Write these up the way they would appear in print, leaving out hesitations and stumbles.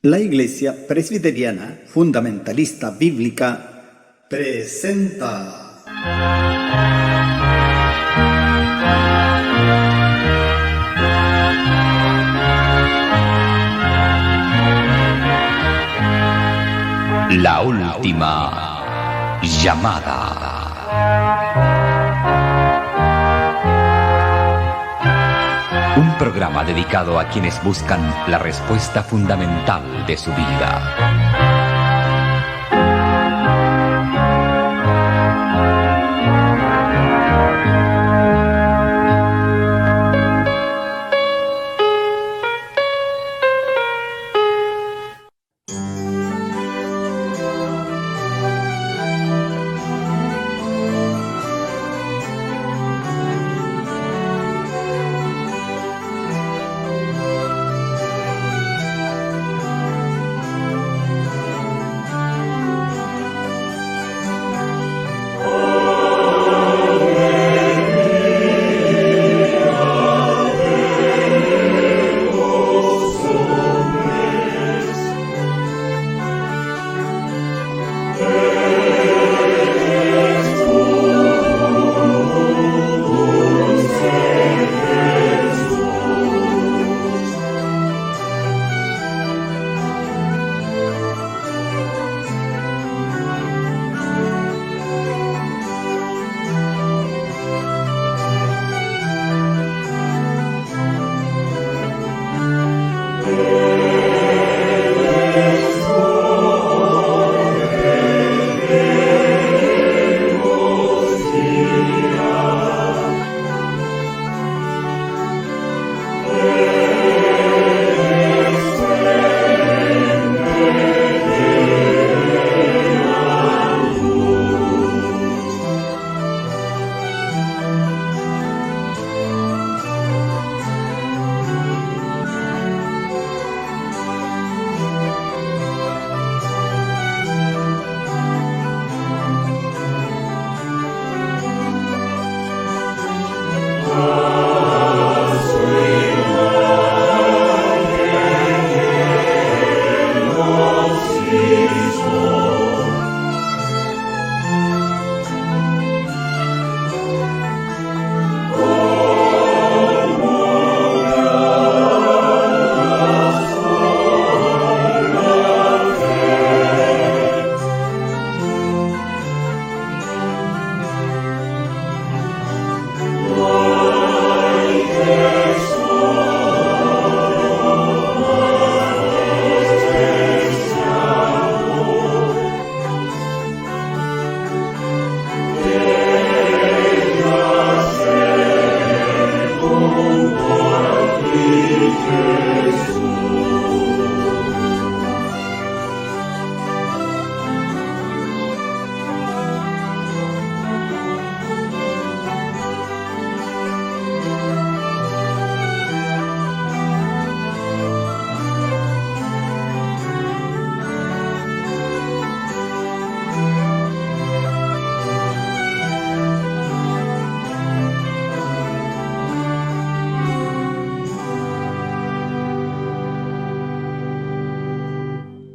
La Iglesia Presbiteriana Fundamentalista Bíblica presenta La última llamada. Un programa dedicado a quienes buscan la respuesta fundamental de su vida.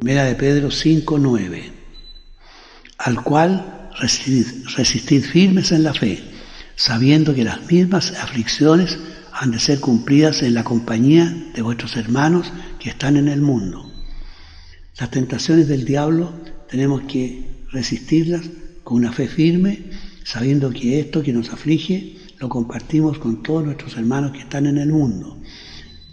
Primera de Pedro 5:9, al cual resistid firmes en la fe, sabiendo que las mismas aflicciones han de ser cumplidas en la compañía de vuestros hermanos que están en el mundo. Las tentaciones del diablo tenemos que resistirlas con una fe firme, sabiendo que esto que nos aflige lo compartimos con todos nuestros hermanos que están en el mundo.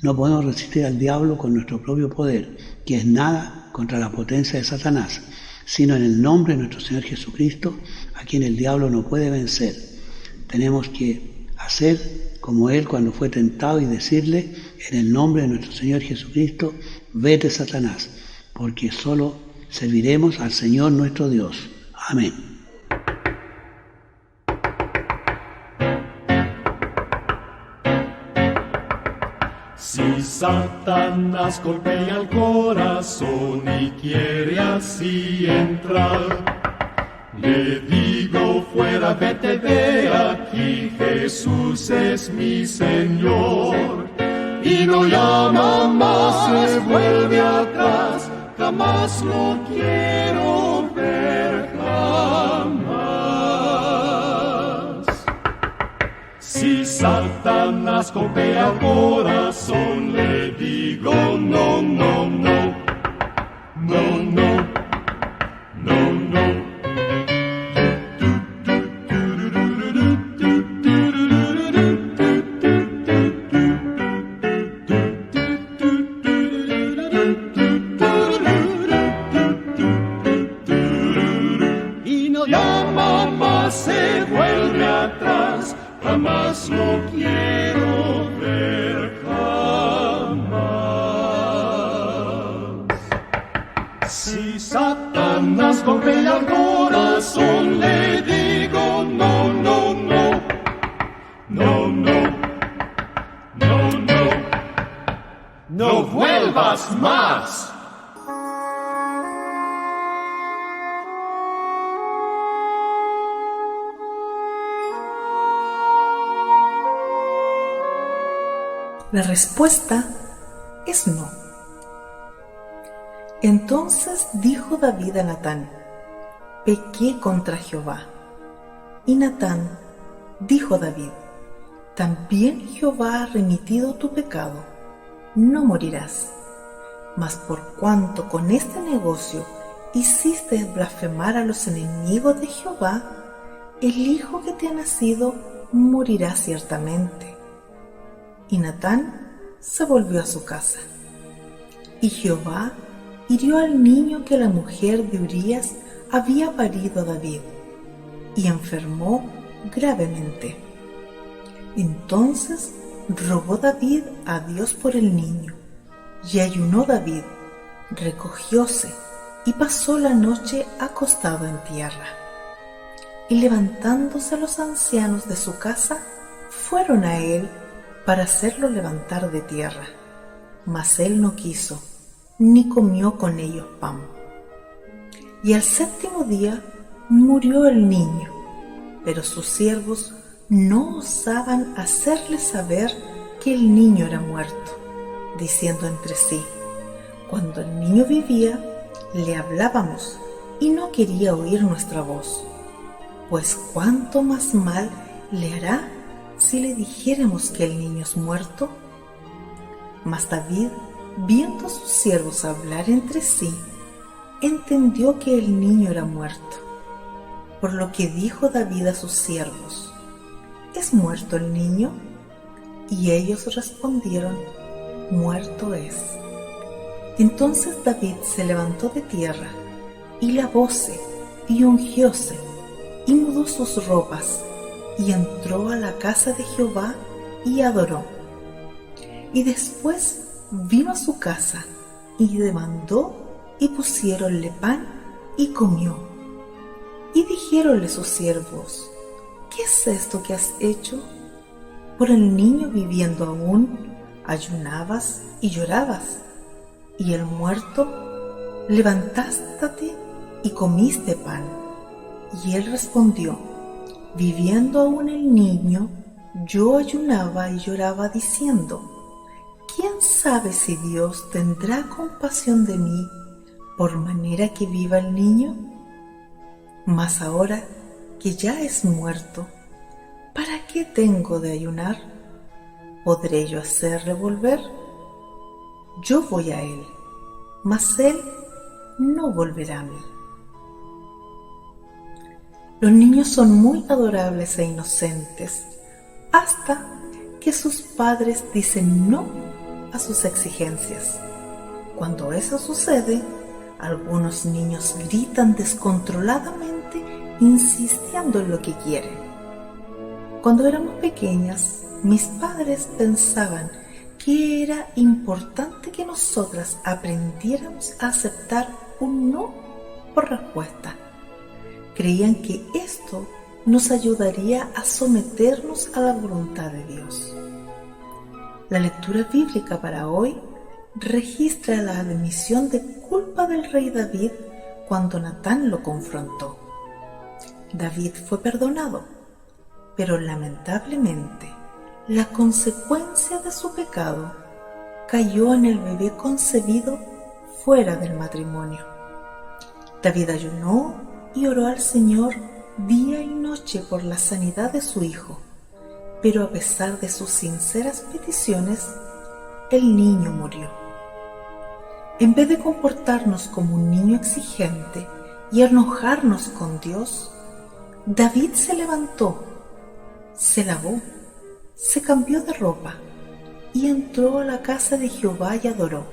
No podemos resistir al diablo con nuestro propio poder, que es nada contra la potencia de Satanás, sino en el nombre de nuestro Señor Jesucristo, a quien el diablo no puede vencer. Tenemos que hacer como Él cuando fue tentado y decirle, en el nombre de nuestro Señor Jesucristo, vete Satanás, porque solo serviremos al Señor nuestro Dios. Amén. Si Satanás golpea el corazón y quiere así entrar, le digo fuera, vete de aquí, Jesús es mi Señor. Y no llama más, se vuelve atrás, jamás lo quiero ver, jamás. Si Satanás golpea el corazón, le digo no, no, no, no, no, no, no. Jamás lo quiero ver, jamás. Si Satanás golpea el corazón, le digo no, no, no, no, no, no, no, no vuelvas más. La respuesta es no. Entonces dijo David a Natán: pequé contra Jehová. Y Natán dijo a David: también Jehová ha remitido tu pecado, no morirás. Mas por cuanto con este negocio hiciste blasfemar a los enemigos de Jehová, el hijo que te ha nacido morirá ciertamente. Y Natán se volvió a su casa. Y Jehová hirió al niño que la mujer de Urías había parido a David, y enfermó gravemente. Entonces rogó David a Dios por el niño, y ayunó David, recogióse y pasó la noche acostado en tierra. Y levantándose los ancianos de su casa, fueron a él para hacerlo levantar de tierra, mas él no quiso, ni comió con ellos pan. Y al séptimo día murió el niño, pero sus siervos no osaban hacerle saber que el niño era muerto, diciendo entre sí: cuando el niño vivía, le hablábamos, y no quería oír nuestra voz, pues cuánto más mal le hará si le dijéramos que el niño es muerto. Mas David, viendo a sus siervos hablar entre sí, entendió que el niño era muerto. Por lo que dijo David a sus siervos: ¿es muerto el niño? Y ellos respondieron: muerto es. Entonces David se levantó de tierra, y lavóse, y ungióse, y mudó sus ropas, y entró a la casa de Jehová y adoró. Y después vino a su casa y demandó, y pusiéronle pan y comió. Y dijéronle sus siervos: ¿qué es esto que has hecho? Por el niño viviendo aún, ayunabas y llorabas, y el muerto, levantaste y comiste pan. Y él respondió: viviendo aún el niño, yo ayunaba y lloraba diciendo: ¿quién sabe si Dios tendrá compasión de mí por manera que viva el niño? Mas ahora que ya es muerto, ¿para qué tengo de ayunar? ¿Podré yo hacerle volver? Yo voy a él, mas él no volverá a mí. Los niños son muy adorables e inocentes hasta que sus padres dicen no a sus exigencias. Cuando eso sucede, algunos niños gritan descontroladamente insistiendo en lo que quieren. Cuando éramos pequeñas, mis padres pensaban que era importante que nosotras aprendiéramos a aceptar un no por respuesta. Creían que esto nos ayudaría a someternos a la voluntad de Dios. La lectura bíblica para hoy registra la admisión de culpa del rey David cuando Natán lo confrontó. David fue perdonado, pero lamentablemente la consecuencia de su pecado cayó en el bebé concebido fuera del matrimonio. David ayunó y oró al Señor día y noche por la sanidad de su hijo, pero a pesar de sus sinceras peticiones, el niño murió. En vez de comportarnos como un niño exigente y enojarnos con Dios, David se levantó, se lavó, se cambió de ropa y entró a la casa de Jehová y adoró.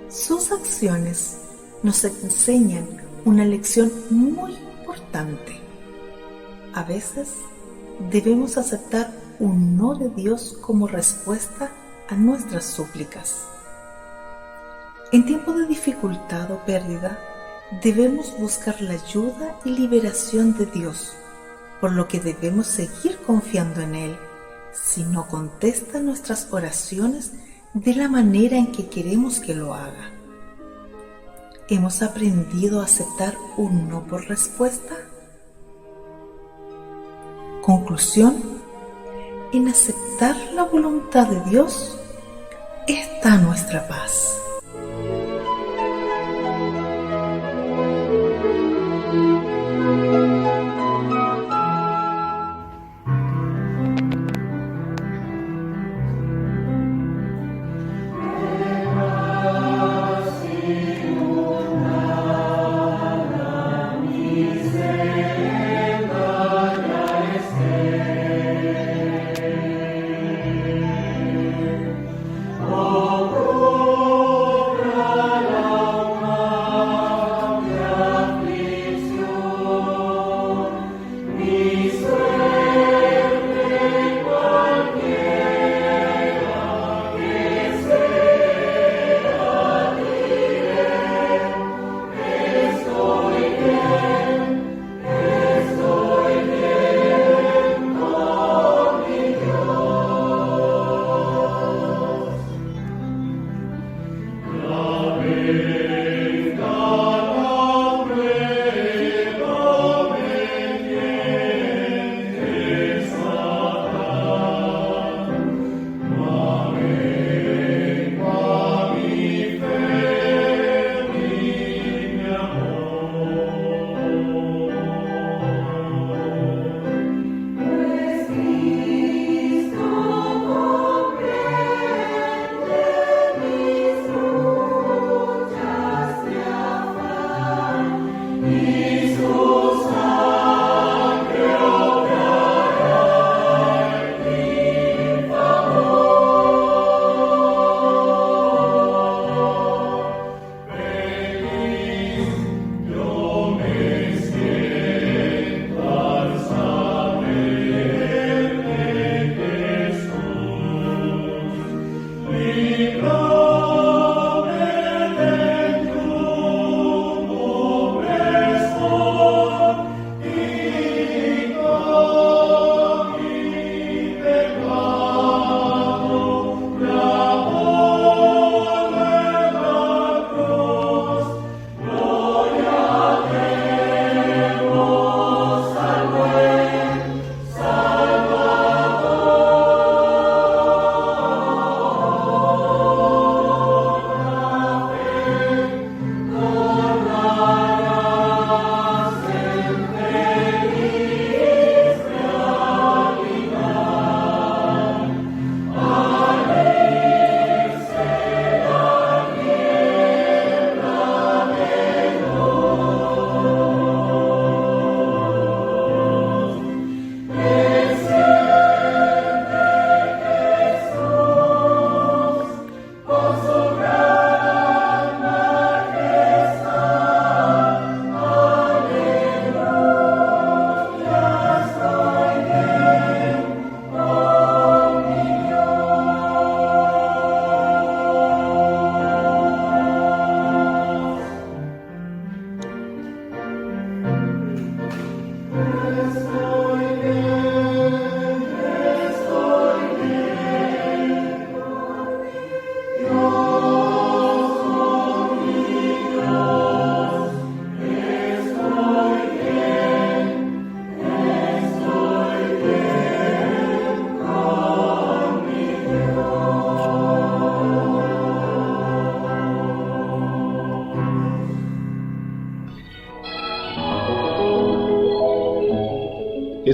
Sus acciones nos enseñan una lección muy importante. A veces debemos aceptar un no de Dios como respuesta a nuestras súplicas. En tiempos de dificultad o pérdida, debemos buscar la ayuda y liberación de Dios, por lo que debemos seguir confiando en Él si no contesta nuestras oraciones de la manera en que queremos que lo haga. ¿Hemos aprendido a aceptar un no por respuesta? Conclusión: en aceptar la voluntad de Dios está nuestra paz. Oh,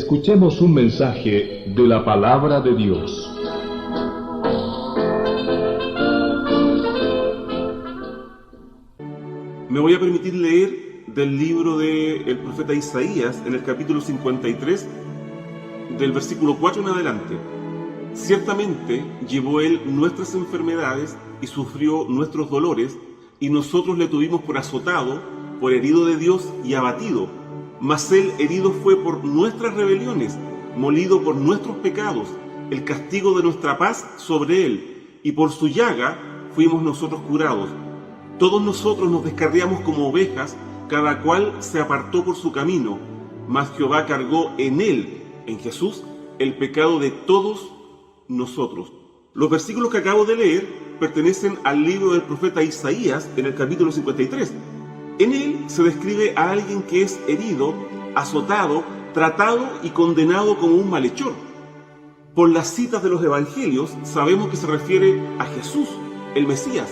Escuchemos un mensaje de la Palabra de Dios. Me voy a permitir leer del libro del profeta Isaías, en el capítulo 53, del versículo 4 en adelante. Ciertamente llevó él nuestras enfermedades y sufrió nuestros dolores, y nosotros le tuvimos por azotado, por herido de Dios y abatido. Mas él herido fue por nuestras rebeliones, molido por nuestros pecados. El castigo de nuestra paz sobre él, y por su llaga fuimos nosotros curados. Todos nosotros nos descarriamos como ovejas, cada cual se apartó por su camino, mas Jehová cargó en él, en Jesús, el pecado de todos nosotros. Los versículos que acabo de leer pertenecen al libro del profeta Isaías, en el capítulo 53. En él se describe a alguien que es herido, azotado, tratado y condenado como un malhechor. Por las citas de los evangelios sabemos que se refiere a Jesús, el Mesías.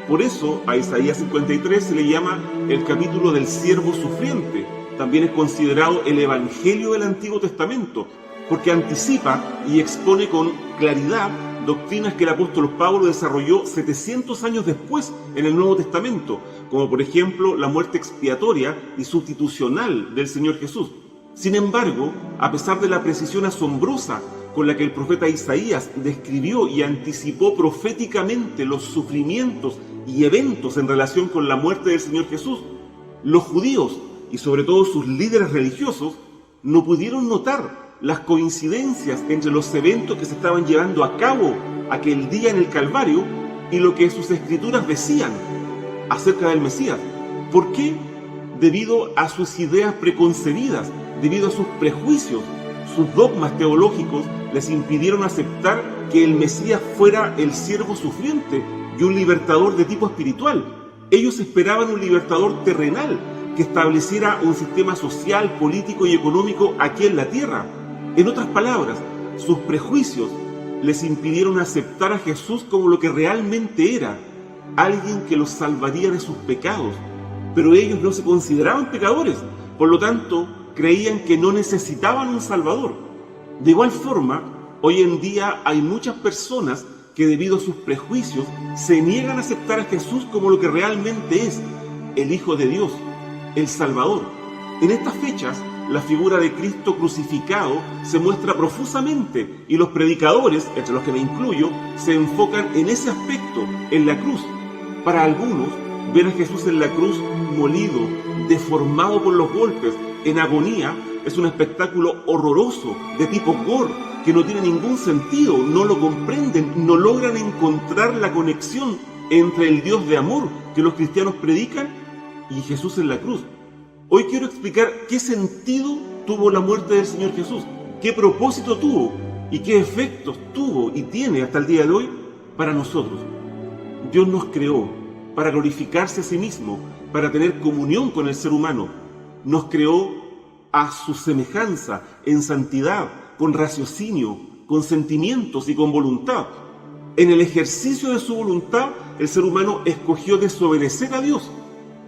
Por eso a Isaías 53 se le llama el capítulo del siervo sufriente. También es considerado el evangelio del Antiguo Testamento, porque anticipa y expone con claridad doctrinas que el apóstol Pablo desarrolló 700 años después en el Nuevo Testamento, como por ejemplo la muerte expiatoria y sustitucional del Señor Jesús. Sin embargo, a pesar de la precisión asombrosa con la que el profeta Isaías describió y anticipó proféticamente los sufrimientos y eventos en relación con la muerte del Señor Jesús, los judíos y sobre todo sus líderes religiosos no pudieron notar las coincidencias entre los eventos que se estaban llevando a cabo aquel día en el Calvario y lo que sus escrituras decían acerca del Mesías. ¿Por qué? Debido a sus ideas preconcebidas, debido a sus prejuicios. Sus dogmas teológicos les impidieron aceptar que el Mesías fuera el siervo sufriente y un libertador de tipo espiritual. Ellos esperaban un libertador terrenal que estableciera un sistema social, político y económico aquí en la tierra. En otras palabras, sus prejuicios les impidieron aceptar a Jesús como lo que realmente era, alguien que los salvaría de sus pecados. Pero ellos no se consideraban pecadores, por lo tanto, creían que no necesitaban un Salvador. De igual forma, hoy en día hay muchas personas que debido a sus prejuicios se niegan a aceptar a Jesús como lo que realmente es, el Hijo de Dios, el Salvador. En estas fechas, la figura de Cristo crucificado se muestra profusamente y los predicadores, entre los que me incluyo, se enfocan en ese aspecto, en la cruz. Para algunos, ver a Jesús en la cruz molido, deformado por los golpes, en agonía, es un espectáculo horroroso, de tipo gore, que no tiene ningún sentido, no lo comprenden, no logran encontrar la conexión entre el Dios de amor que los cristianos predican y Jesús en la cruz. Hoy quiero explicar qué sentido tuvo la muerte del Señor Jesús, qué propósito tuvo y qué efectos tuvo y tiene hasta el día de hoy para nosotros. Dios nos creó para glorificarse a sí mismo, para tener comunión con el ser humano. Nos creó a su semejanza, en santidad, con raciocinio, con sentimientos y con voluntad. En el ejercicio de su voluntad, el ser humano escogió desobedecer a Dios.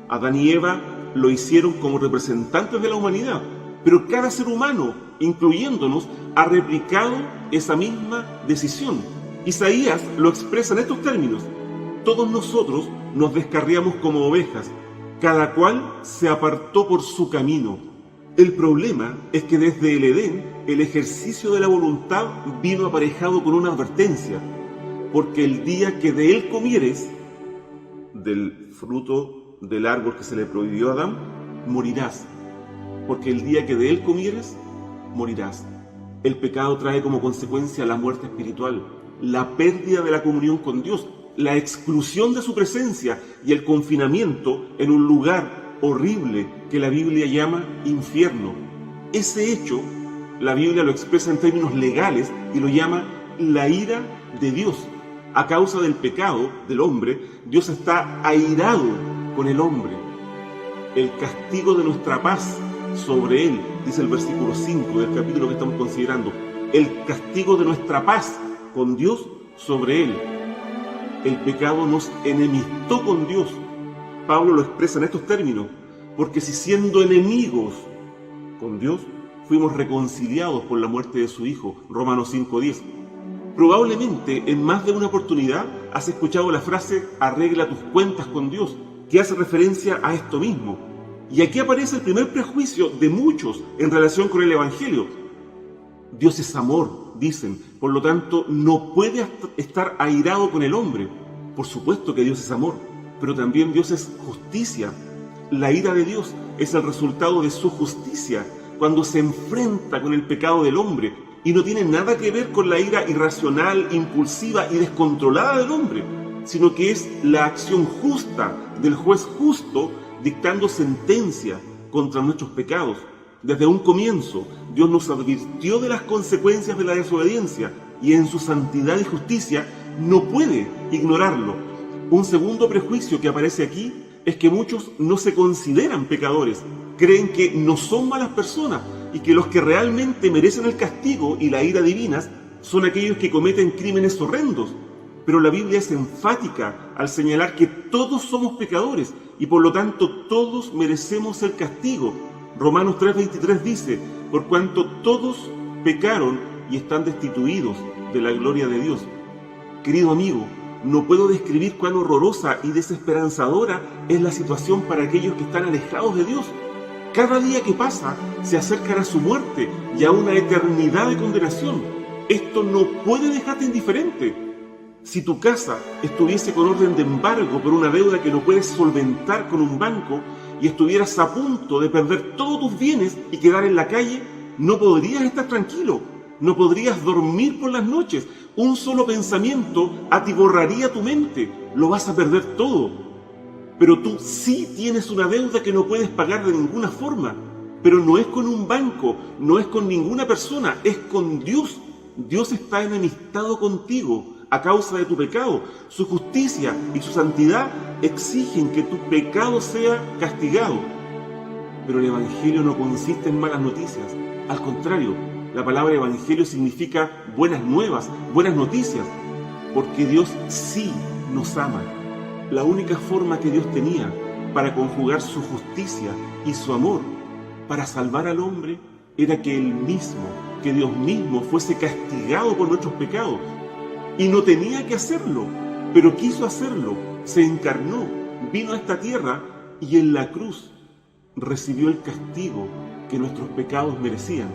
Adán y Eva lo hicieron como representantes de la humanidad, pero cada ser humano, incluyéndonos, ha replicado esa misma decisión. Isaías lo expresa en estos términos: todos nosotros nos descarriamos como ovejas, cada cual se apartó por su camino. El problema es que desde el Edén, el ejercicio de la voluntad vino aparejado con una advertencia: porque el día que de él comieres, del fruto del árbol que se le prohibió a Adán, morirás. Porque el día que de él comieres, morirás. El pecado trae como consecuencia la muerte espiritual, la pérdida de la comunión con Dios, la exclusión de su presencia y el confinamiento en un lugar horrible que la Biblia llama infierno. Ese hecho, la Biblia lo expresa en términos legales y lo llama la ira de Dios. A causa del pecado del hombre, Dios está airado con el hombre. El castigo de nuestra paz sobre él, dice el versículo 5 del capítulo que estamos considerando. El castigo de nuestra paz con Dios sobre él. El pecado nos enemistó con Dios. Pablo lo expresa en estos términos: porque si siendo enemigos con Dios, fuimos reconciliados por la muerte de su Hijo, Romanos 5:10. Probablemente en más de una oportunidad has escuchado la frase arregla tus cuentas con Dios, que hace referencia a esto mismo. Y aquí aparece el primer prejuicio de muchos en relación con el Evangelio. Dios es amor, dicen, por lo tanto no puede estar airado con el hombre. Por supuesto que Dios es amor, pero también Dios es justicia. La ira de Dios es el resultado de su justicia cuando se enfrenta con el pecado del hombre y no tiene nada que ver con la ira irracional, impulsiva y descontrolada del hombre, sino que es la acción justa del juez justo dictando sentencia contra nuestros pecados. Desde un comienzo, Dios nos advirtió de las consecuencias de la desobediencia y en su santidad y justicia no puede ignorarlo. Un segundo prejuicio que aparece aquí es que muchos no se consideran pecadores, creen que no son malas personas y que los que realmente merecen el castigo y la ira divinas son aquellos que cometen crímenes horrendos. Pero la Biblia es enfática al señalar que todos somos pecadores y por lo tanto todos merecemos el castigo. Romanos 3:23 dice, por cuanto todos pecaron y están destituidos de la gloria de Dios. Querido amigo, no puedo describir cuán horrorosa y desesperanzadora es la situación para aquellos que están alejados de Dios. Cada día que pasa se acercan a su muerte y a una eternidad de condenación. Esto no puede dejarte indiferente. Si tu casa estuviese con orden de embargo por una deuda que no puedes solventar con un banco y estuvieras a punto de perder todos tus bienes y quedar en la calle, no podrías estar tranquilo, no podrías dormir por las noches. Un solo pensamiento atiborraría tu mente, lo vas a perder todo. Pero tú sí tienes una deuda que no puedes pagar de ninguna forma, pero no es con un banco, no es con ninguna persona, es con Dios. Dios está enemistado contigo a causa de tu pecado. Su justicia y su santidad exigen que tu pecado sea castigado. Pero el Evangelio no consiste en malas noticias. Al contrario, la palabra Evangelio significa buenas nuevas, buenas noticias, porque Dios sí nos ama. La única forma que Dios tenía para conjugar su justicia y su amor para salvar al hombre era que Él mismo, que Dios mismo fuese castigado por nuestros pecados. Y no tenía que hacerlo, pero quiso hacerlo. Se encarnó, vino a esta tierra y en la cruz recibió el castigo que nuestros pecados merecían.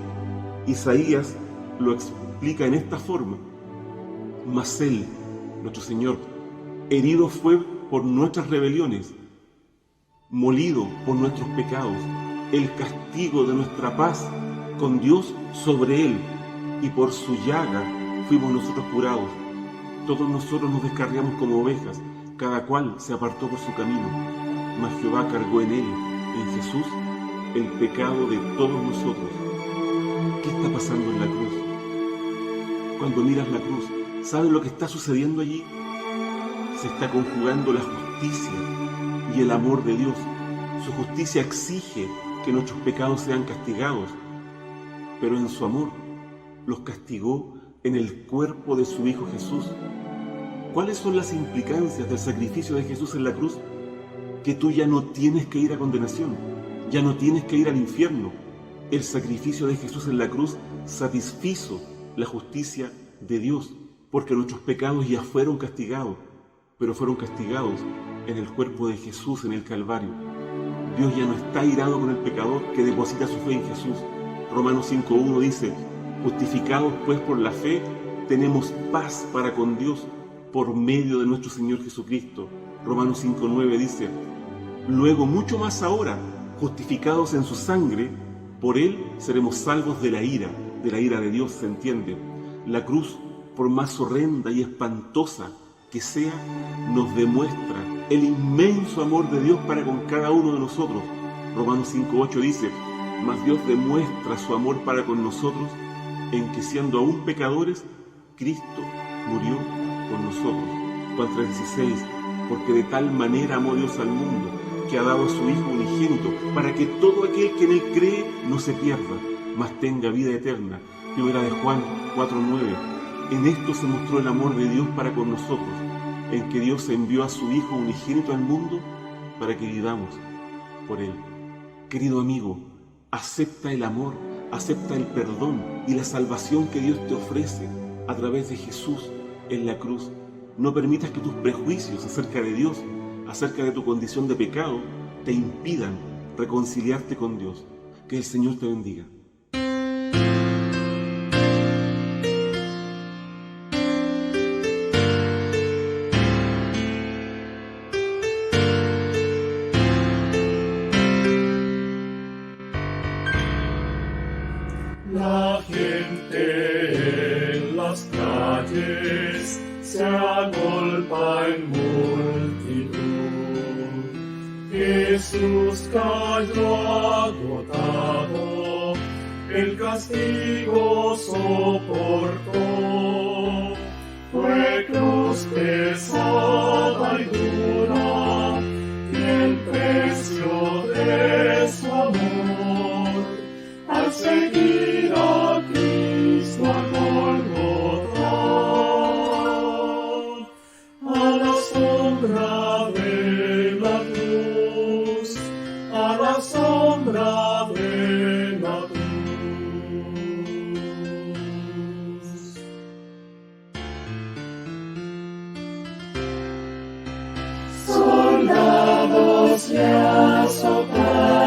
Isaías lo explica en esta forma. Mas Él, nuestro Señor, herido fue por nuestras rebeliones, molido por nuestros pecados. El castigo de nuestra paz con Dios sobre Él, y por su llaga fuimos nosotros curados. Todos nosotros nos descarriamos como ovejas, cada cual se apartó por su camino, mas Jehová cargó en Él, en Jesús, el pecado de todos nosotros. ¿Qué está pasando en la cruz? Cuando miras la cruz, ¿sabes lo que está sucediendo allí? Se está conjugando la justicia y el amor de Dios. Su justicia exige que nuestros pecados sean castigados, pero en su amor los castigó en el cuerpo de su Hijo Jesús. ¿Cuáles son las implicancias del sacrificio de Jesús en la cruz? Que tú ya no tienes que ir a condenación, ya no tienes que ir al infierno. El sacrificio de Jesús en la cruz satisfizo la justicia de Dios, porque nuestros pecados ya fueron castigados, pero fueron castigados en el cuerpo de Jesús en el Calvario. Dios ya no está airado con el pecador que deposita su fe en Jesús. Romanos 5:1 dice, justificados pues por la fe, tenemos paz para con Dios por medio de nuestro Señor Jesucristo. Romanos 5:9 dice, luego mucho más ahora, justificados en su sangre, por Él seremos salvos de la ira de Dios, ¿se entiende? La cruz, por más horrenda y espantosa que sea, nos demuestra el inmenso amor de Dios para con cada uno de nosotros. Romanos 5:8 dice, mas Dios demuestra su amor para con nosotros en que siendo aún pecadores, Cristo murió por nosotros. Juan 3:16, porque de tal manera amó Dios al mundo, que ha dado a su Hijo unigénito, para que todo aquel que en Él cree no se pierda, mas tenga vida eterna. Primera de Juan 4:9, en esto se mostró el amor de Dios para con nosotros, en que Dios envió a su Hijo unigénito al mundo para que vivamos por Él. Querido amigo, acepta el amor, Acepta el perdón y la salvación que Dios te ofrece a través de Jesús en la cruz. No permitas que tus prejuicios acerca de Dios, acerca de tu condición de pecado, te impidan reconciliarte con Dios. Que el Señor te bendiga. La gente en las calles se agolpa en multitud. Jesús cayó agotado, el castigo soportó. Fue cruz pesada y dura, y el precio de su amor. Al seguir a Cristo a Golgotha, a la sombra de la cruz, a la sombra de la cruz. Soldados le azotaron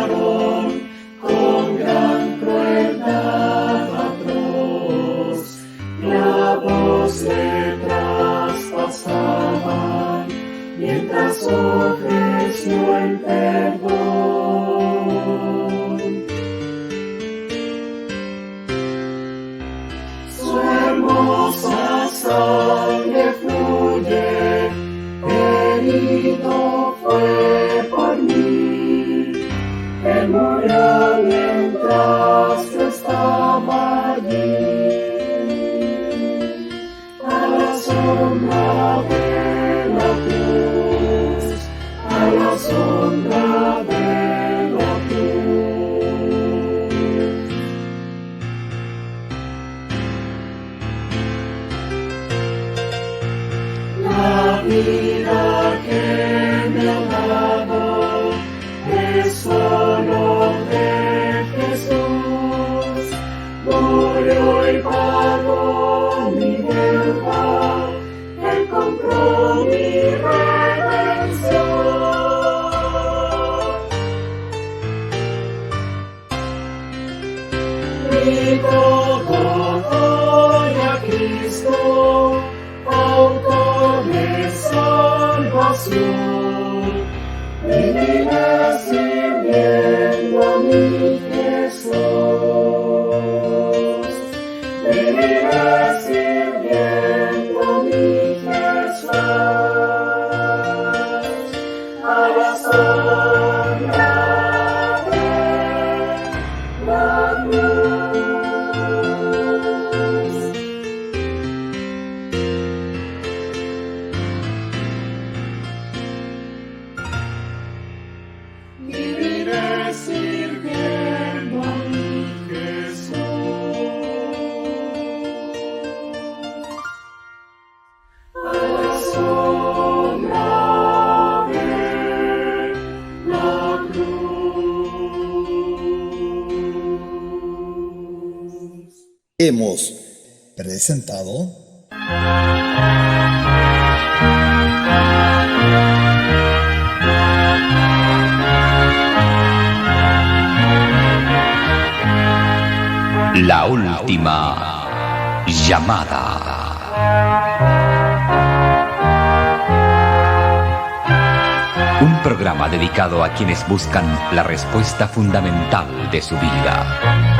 con gran crueldad atroz, clavos le traspasaban, mientras ofreció el perdón. Su hermosa sangre fluye, herido fue por mí. Él murió mientras yo estaba allí, a la sombra de la cruz, a la sombra de la cruz. La vida que me ha dado es solo de Jesús, murió y pagó mi deuda, Él compró mi redención. Y todo doy a Cristo, autor de salvación. Viviré sirviendo a mi Jesús. Viviré sirviendo a mi Jesús. A la sombra de la cruz. Viviré sirviendo a mi Jesús. A la sombra de la cruz. Hemos presentado La última llamada. Un programa dedicado a quienes buscan la respuesta fundamental de su vida.